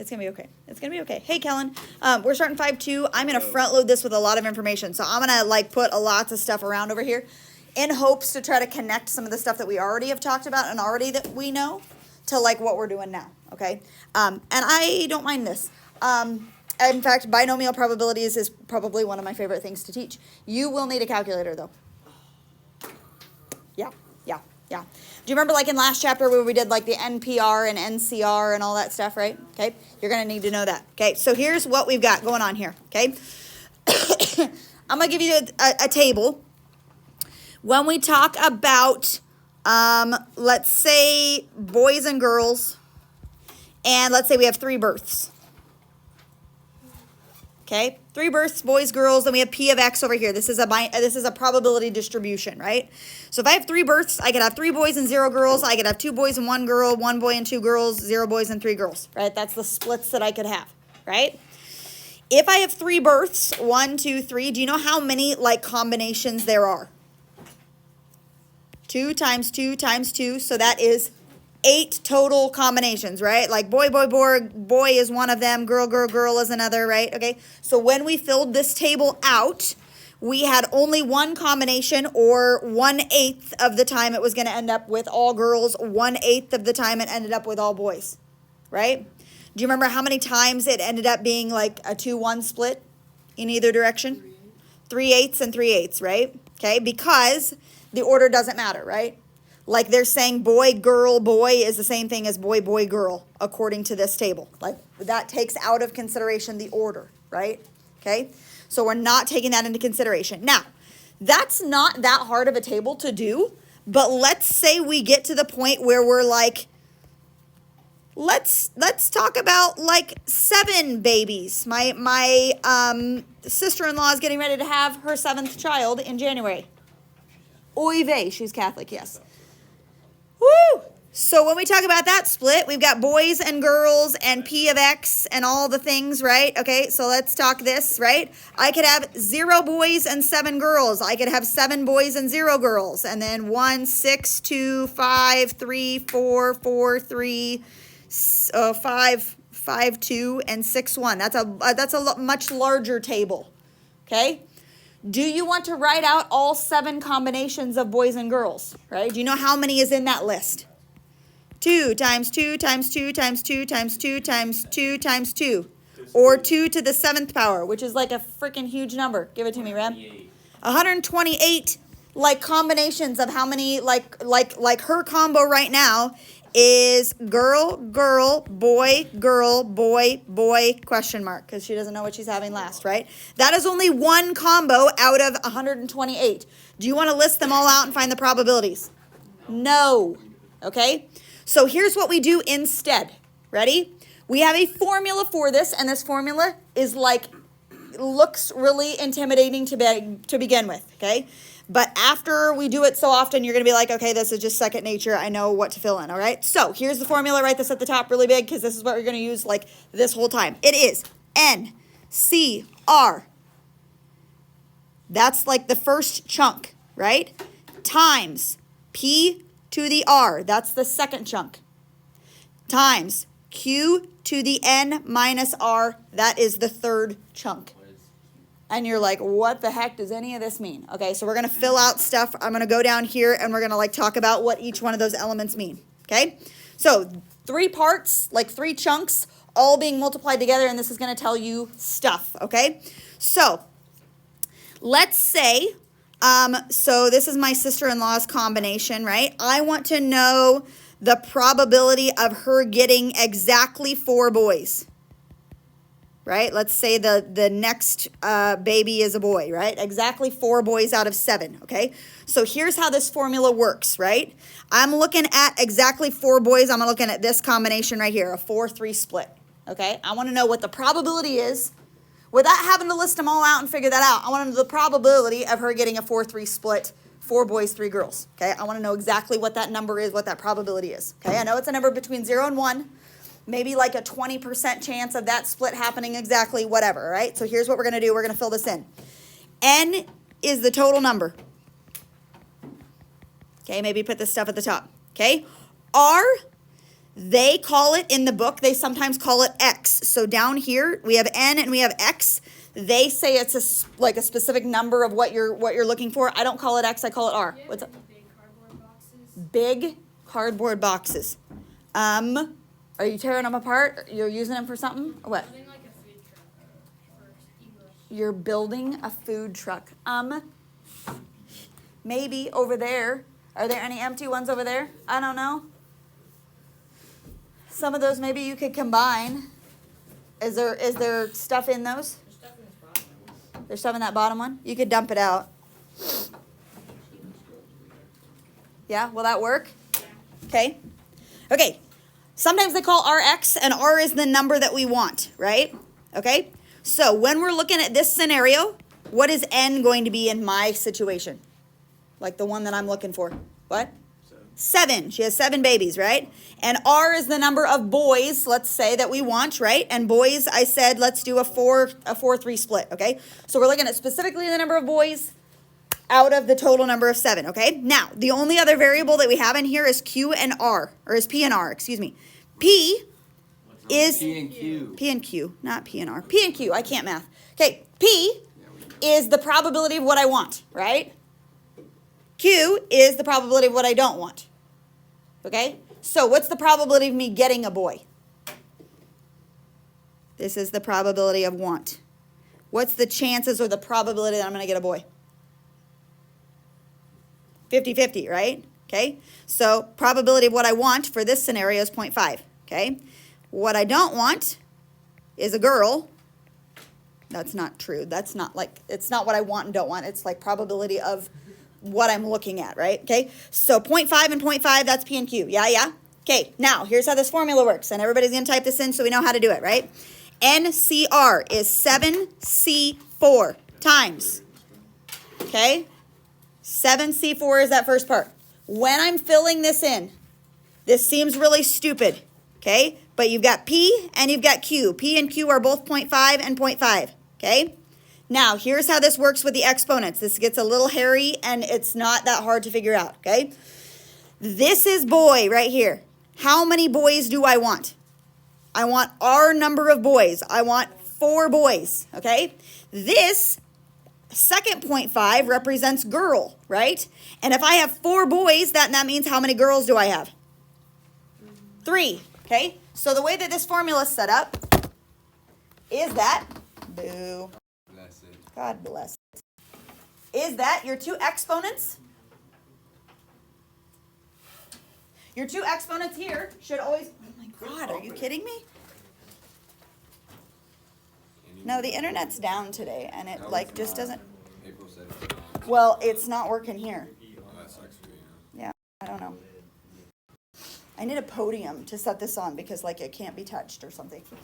It's going to be okay. It's going to be okay. Hey, Kellen, we're starting 5-2. I'm going to front load this with a lot of information. So I'm going to like put a lots of stuff around over here in hopes to try to connect some of the stuff that we already have talked about and already that we know to like what we're doing now. Okay. And I don't mind this. In fact, binomial probabilities is probably one of my favorite things to teach. You will need a calculator though. Yeah. Do you remember like in last chapter where we did like the NPR and NCR and all that stuff, right? Okay. You're going to need to know that. Okay. So here's what we've got going on here. Okay. I'm going to give you a table. When we talk about, let's say boys and girls, and let's say we have 3 births. Okay, 3 births, boys, girls, then we have P of X over here. This is a probability distribution, right? So if I have 3 births, I could have 3 boys and 0 girls. I could have 2 boys and 1 girl, 1 boy and 2 girls, 0 boys and 3 girls, right? That's the splits that I could have, right? If I have 3 births, 1, 2, 3, do you know how many like combinations there are? 2 times 2 times 2, so that is 8 total combinations, right? Like boy, boy, boy, boy is one of them, girl, girl, girl is another, right? Okay, so when we filled this table out, we had only 1 combination, or 1/8 of the time it was going to end up with all girls, 1/8 of the time it ended up with all boys, right? Do you remember how many times it ended up being like a 2-1 split in either direction? 3/8 and 3/8, right? Okay, because the order doesn't matter, right? Like they're saying boy, girl, boy is the same thing as boy, boy, girl, according to this table. Like that takes out of consideration the order, right? Okay, so we're not taking that into consideration. Now, that's not that hard of a table to do, but let's say we get to the point where we're like, let's talk about like 7 babies. My sister-in-law is getting ready to have her 7th child in January. Oy vey, she's Catholic, yes. Woo! So when we talk about that split, we've got boys and girls and P of X and all the things, right? Okay, so let's talk this, right? I could have 0 boys and 7 girls. I could have 7 boys and 0 girls. And then 1, 6, 2, 5, 3, 4, 4, 3, 5, 5, 2, and 6, 1. That's a much larger table, okay? Do you want to write out all 7 combinations of boys and girls, right? Do you know how many is in that list? 2 times 2 times 2 times 2 times 2 times 2 times 2. Or 2 to the 7th power, which is like a freaking huge number. Give it to me, Rem. 128 like combinations of how many, like her combo right now is girl, girl, boy, question mark, because she doesn't know what she's having last, right? That is only 1 combo out of 128. Do you want to list them all out and find the probabilities? No. Okay? So here's what we do instead. Ready? We have a formula for this, and this formula is like, looks really intimidating to begin with, okay? But after we do it so often, you're going to be like, okay, this is just second nature. I know what to fill in, all right? So here's the formula. Write this at the top really big because this is what we're going to use like this whole time. It is NCR. That's like the first chunk, right? Times P to the R. That's the second chunk. Times Q to the N minus R. That is the third chunk. And you're like, what the heck does any of this mean? Okay, so we're going to fill out stuff. I'm going to go down here and we're going to like talk about what each one of those elements mean. Okay, so 3 parts, like 3 chunks, all being multiplied together, and this is going to tell you stuff. Okay, so let's say, so this is my sister-in-law's combination, right? I want to know the probability of her getting exactly 4 boys. Right? Let's say the next baby is a boy, right? Exactly 4 boys out of 7, okay? So here's how this formula works, right? I'm looking at exactly 4 boys. I'm looking at this combination right here, a 4-3 split, okay? I want to know what the probability is without having to list them all out and figure that out. I want to know the probability of her getting a 4-3 split, 4 boys, 3 girls, okay? I want to know exactly what that number is, what that probability is, okay? I know it's a number between 0 and 1. Maybe like a 20% chance of that split happening exactly, whatever, right? So here's what we're going to do. We're going to fill this in. N is the total number. Okay, maybe put this stuff at the top. Okay, R They call it in the book, they sometimes call it X. So down here, we have N and we have X. They say it's like a specific number of what you're looking for. I don't call it X, I call it R. What's up? Big cardboard boxes. Big cardboard boxes. Are you tearing them apart? You're using them for something? Or what? Building like a food truck for English. You're building a food truck. Maybe over there. Are there any empty ones over there? I don't know. Some of those maybe you could combine. Is there stuff in those? There's stuff in this bottom one. There's stuff in that bottom one? You could dump it out. Yeah, will that work? Okay. Okay. Sometimes they call RX, and R is the number that we want, right? Okay. So when we're looking at this scenario, what is N going to be in my situation? Like the one that I'm looking for. What? 7. She has 7 babies, right? And R is the number of boys, let's say, that we want, right? And boys, I said, let's do a 4-3 split, okay? So we're looking at specifically the number of boys out of the total number of 7, okay? Now, the only other variable that we have in here is Q and R, or is P and R, excuse me. P is P and Q. P and Q, not P and R. P and Q, I can't math. Okay, P is the probability of what I want, right? Q is the probability of what I don't want. Okay? So what's the probability of me getting a boy? This is the probability of want. What's the chances or the probability that I'm going to get a boy? 50-50, right? Okay? So probability of what I want for this scenario is 0.5. Okay? What I don't want is a girl. That's not true. That's not like, it's not what I want and don't want. It's like probability of what I'm looking at, right? Okay, so 0.5 and 0.5, that's P and Q. Yeah? Okay, now here's how this formula works, and everybody's gonna type this in so we know how to do it, right? NCR is 7C4 times, okay? 7C4 is that first part. When I'm filling this in, this seems really stupid, okay? But you've got P and you've got Q. P and Q are both 0.5 and 0.5, okay? Now, here's how this works with the exponents. This gets a little hairy, and it's not that hard to figure out, okay? This is boy right here. How many boys do I want? I want our number of boys. I want 4 boys, okay? This second 0.5 represents girl, right? And if I have 4 boys, that means how many girls do I have? 3, okay? So the way that this formula is set up is that, boo. God bless. Is that your 2 exponents? Your 2 exponents here should always, oh my God, are you kidding me? No, the internet's down today, and it like just doesn't, April said it's not. well, it's not working here. Well, that sucks for you. Yeah, I don't know. I need a podium to set this on because like it can't be touched or something. Why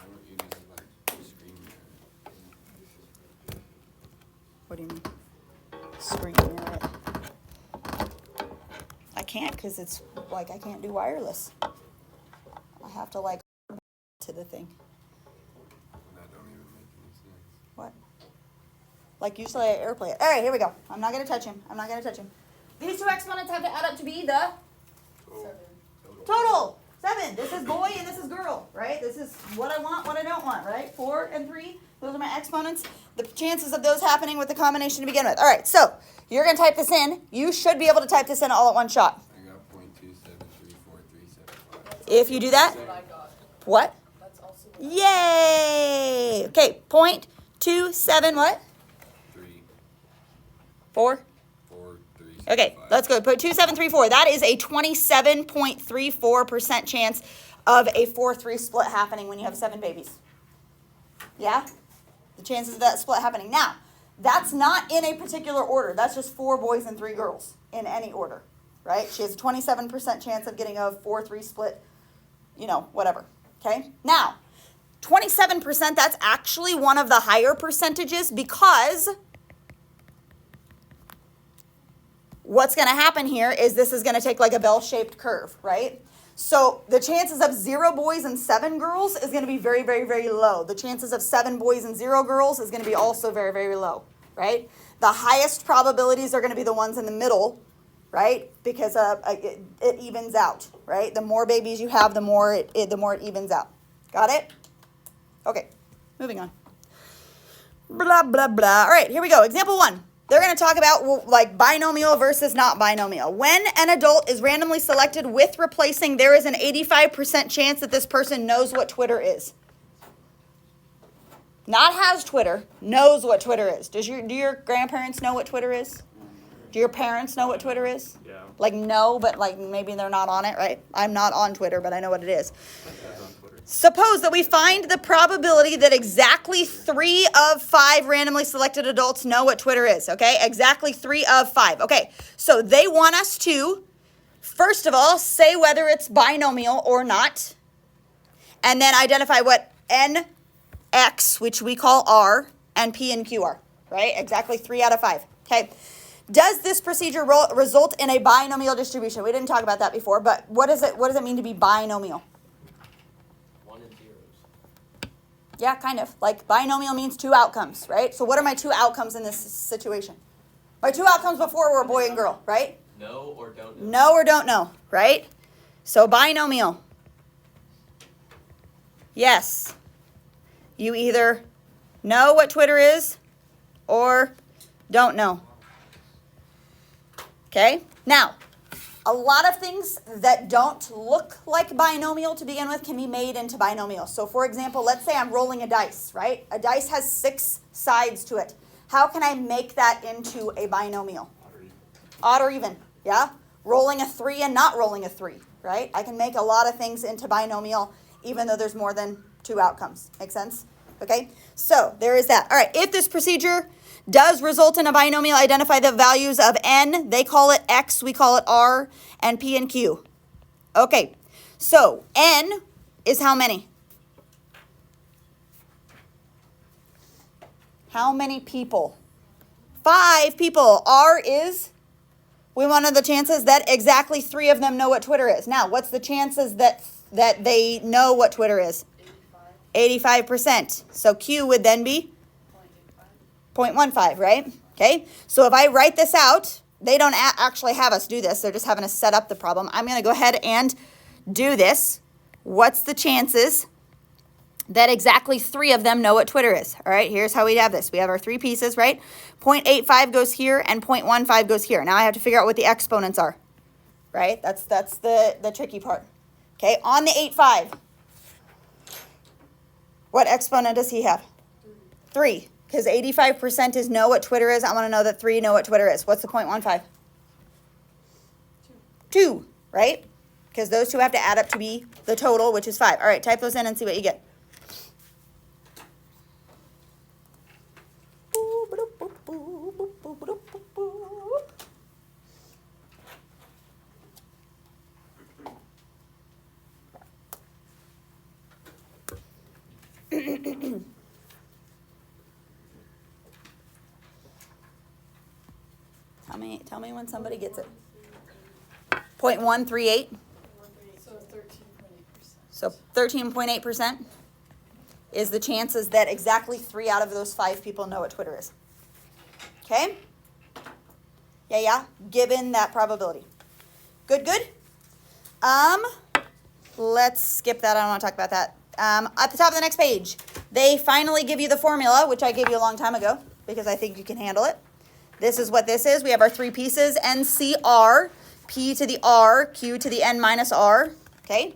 don't you just like screen there? What do you mean? Screen mirror it. I can't because it's like I can't do wireless. I have to like to the thing. That don't even make any sense. What? Like usually I airplay it. All right, here we go. I'm not going to touch him. These 2 exponents have to add up to be the total. 7. This is boy and this is girl, right? This is what I want, what I don't want, right? 4 and 3. Those are my exponents. The chances of those happening with the combination to begin with. All right, so you're going to type this in. You should be able to type this in all at one shot. I got 0.2734375. If you do that, what? That's also Yay! Okay, 0.27 what? 3, 4? 4, 3, Okay, let's go. Put 2734. That is a 27.34% chance of a 4-3 split happening when you have 7 babies. Yeah? The chances of that split happening. Now, that's not in a particular order. That's just 4 boys and 3 girls in any order, right? She has a 27% chance of getting a 4-3 split, you know, whatever. Okay? Now, 27%, that's actually one of the higher percentages because what's going to happen here is this is going to take like a bell-shaped curve, right? So the chances of 0 boys and 7 girls is going to be very, very, very low. The chances of 7 boys and 0 girls is going to be also very, very low, right? The highest probabilities are going to be the ones in the middle, right? Because it evens out, right? The more babies you have, the more it evens out. Got it? Okay, moving on. Blah, blah, blah. All right, here we go. Example 1. They're going to talk about like binomial versus not binomial. When an adult is randomly selected with replacing, there is an 85% chance that this person knows what Twitter is. Not has Twitter, knows what Twitter is. Do your grandparents know what Twitter is? Do your parents know what Twitter is? Yeah. Like no, but like maybe they're not on it, right? I'm not on Twitter, but I know what it is. That's on Twitter. Suppose that we find the probability that exactly 3 of 5 randomly selected adults know what Twitter is, okay? Exactly 3 of 5. Okay, so they want us to, first of all, say whether it's binomial or not, and then identify what NX, which we call R, and P and Q are, right? Exactly 3 out of 5, okay? Does this procedure result in a binomial distribution? We didn't talk about that before, but what does it mean to be binomial? Yeah, kind of. Like binomial means 2 outcomes, right? So what are my 2 outcomes in this situation? My 2 outcomes before were boy and girl, right? No or don't know. No or don't know, right? So binomial. Yes. You either know what Twitter is or don't know. Okay? Now, a lot of things that don't look like binomial to begin with can be made into binomial. So for example, let's say I'm rolling a dice, right? A dice has 6 sides to it. How can I make that into a binomial? Odd or even, yeah? Rolling a 3 and not rolling a 3, right? I can make a lot of things into binomial even though there's more than 2 outcomes. Make sense? Okay? So there is that. All right, if this procedure does result in a binomial, identify the values of N. They call it X, we call it R, and P and Q. Okay, so N is how many? How many people? 5 people. R is, we want to know the chances that exactly 3 of them know what Twitter is. Now, what's the chances that they know what Twitter is? 85%. So Q would then be 0.15, right? Okay, so if I write this out, they don't actually have us do this. They're just having us set up the problem. I'm going to go ahead and do this. What's the chances that exactly 3 of them know what Twitter is? All right, here's how we have this. We have our 3 pieces, right? 0.85 goes here and 0.15 goes here. Now I have to figure out what the exponents are, right? That's the tricky part. Okay, on the 8.5, what exponent does he have? 3. Because 85% is know what Twitter is. I want to know that 3 know what Twitter is. What's the 0.15? 2, right? Because those 2 have to add up to be the total, which is 5. All right, type those in and see what you get. Tell me when somebody gets it. 0.138. So 13.8% is the chances that exactly 3 out of those 5 people know what Twitter is. Okay? Yeah, given that probability. Good? Let's skip that. I don't want to talk about that. At the top of the next page, they finally give you the formula, which I gave you a long time ago because I think you can handle it. This is what this is. We have our 3 pieces, NCR, P to the R, Q to the N minus R. Okay?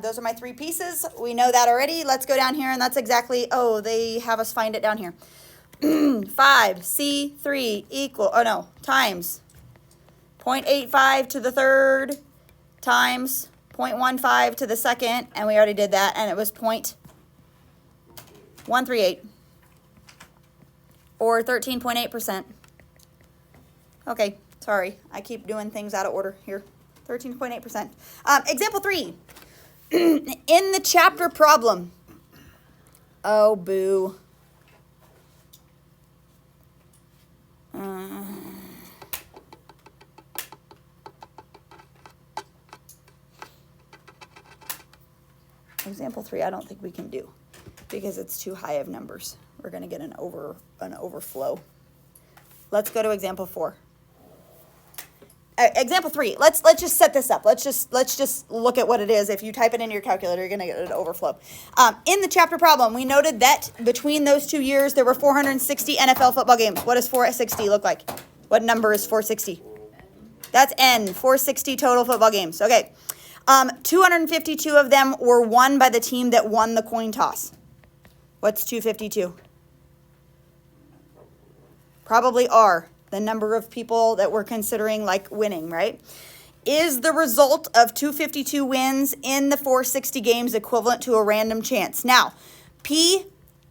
Those are my 3 pieces. We know that already. Let's go down here, and that's exactly, they have us find it down here. 5C3 times 0.85 to the third times 0.15 to the second, and we already did that, and it was 0.138, or 13.8%. Okay, sorry, I keep doing things out of order here. 13.8%. Example 3. In the chapter problem. Oh, boo. Example 3, I don't think we can do because it's too high of numbers. We're going to get an overflow. let's go to example 4. Example 3. Let's just set this up. Let's just look at what it is. If you type it into your calculator, you're gonna get an overflow. In the chapter problem, we noted that between those 2 years, there were 460 NFL football games. What does 460 look like? What number is 460? That's N. 460 total football games. Okay. 252 of them were won by the team that won the coin toss. What's 252? Probably R, the number of people that we're considering like winning, right? Is the result of 252 wins in the 460 games equivalent to a random chance? Now, P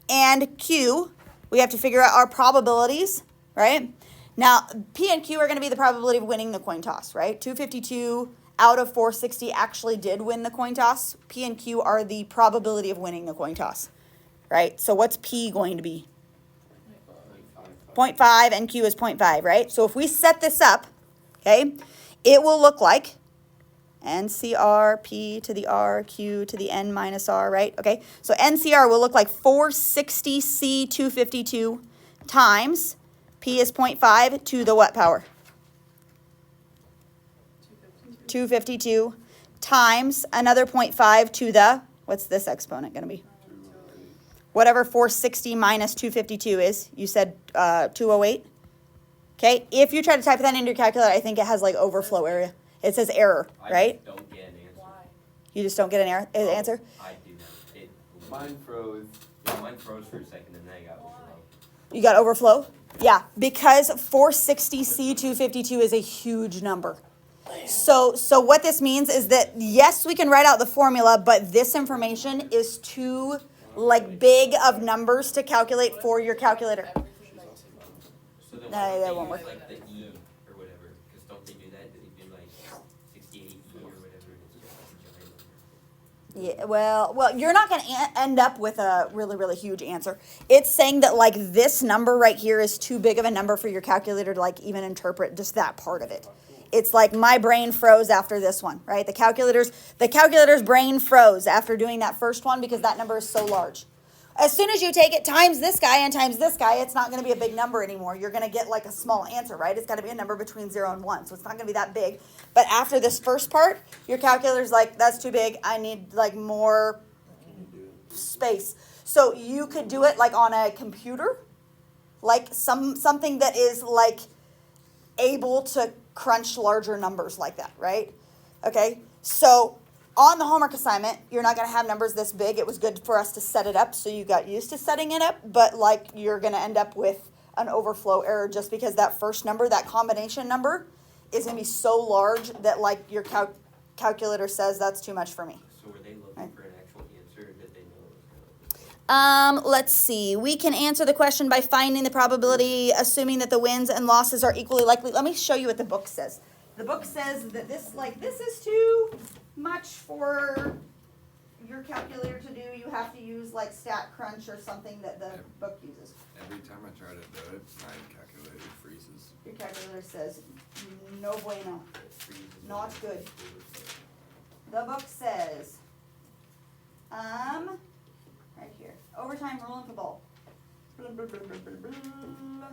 and Q, we have to figure out our probabilities, right? Now, P and Q are going to be the probability of winning the coin toss, right? 252 out of 460 actually did win the coin toss. P and Q are the probability of winning the coin toss, right? So what's P going to be? 0.5 and Q is 0.5, right? So if we set this up, okay, it will look like NCR, P to the R, Q to the N minus R, right? Okay, so NCR will look like 460 C252 times P is 0.5 to the what power? 252 times another 0.5 to the, what's this exponent going to be? Whatever 460 minus 252 is. You said 208. Okay, if you try to type that into your calculator, I think it has like overflow area. It says error, right? I don't get an answer. Why? You just don't get an error, answer? I do not. Mine froze. Yeah, mine froze for a second and then I got overflow. You got overflow? Yeah, because 460 C252 is a huge number. So what this means is that, yes, we can write out the formula, but this information is too like big of numbers to calculate for your calculator. So then No, why that don't they won't use work. like the E or whatever? Because don't they do that? They do like 68 E or whatever and it's just like a giant number. Yeah, well, you're not going to end up with a really, really huge answer. It's saying that like this number right here is too big of a number for your calculator to like even interpret just that part of it. It's like my brain froze after this one, right? The calculator's brain froze after doing that first one because that number is so large. As soon as you take it times this guy and times this guy, it's not going to be a big number anymore. You're going to get like a small answer, right? It's got to be a number between 0 and 1, so it's not going to be that big. But after this first part, your calculator's like, that's too big. I need like more space. So you could do it like on a computer, like something that is like able to crunch larger numbers like that, right? Okay, so on the homework assignment, you're not going to have numbers this big. It was good for us to set it up so you got used to setting it up, but like you're going to end up with an overflow error just because that first number, that combination number, is going to be so large that like your calculator says that's too much for me. So were they looking for an actual answer or did they know it was kind of Let's see. We can answer the question by finding the probability, assuming that the wins and losses are equally likely. Let me show you what the book says. The book says that this is too much for your calculator to do. You have to use like StatCrunch or something that the book uses. Every time I try to do it, my calculator freezes. Your calculator says, no bueno. freezes Not and good. overflow. The book says, right here, overtime rule in football. Blah, blah, blah, blah, blah, blah.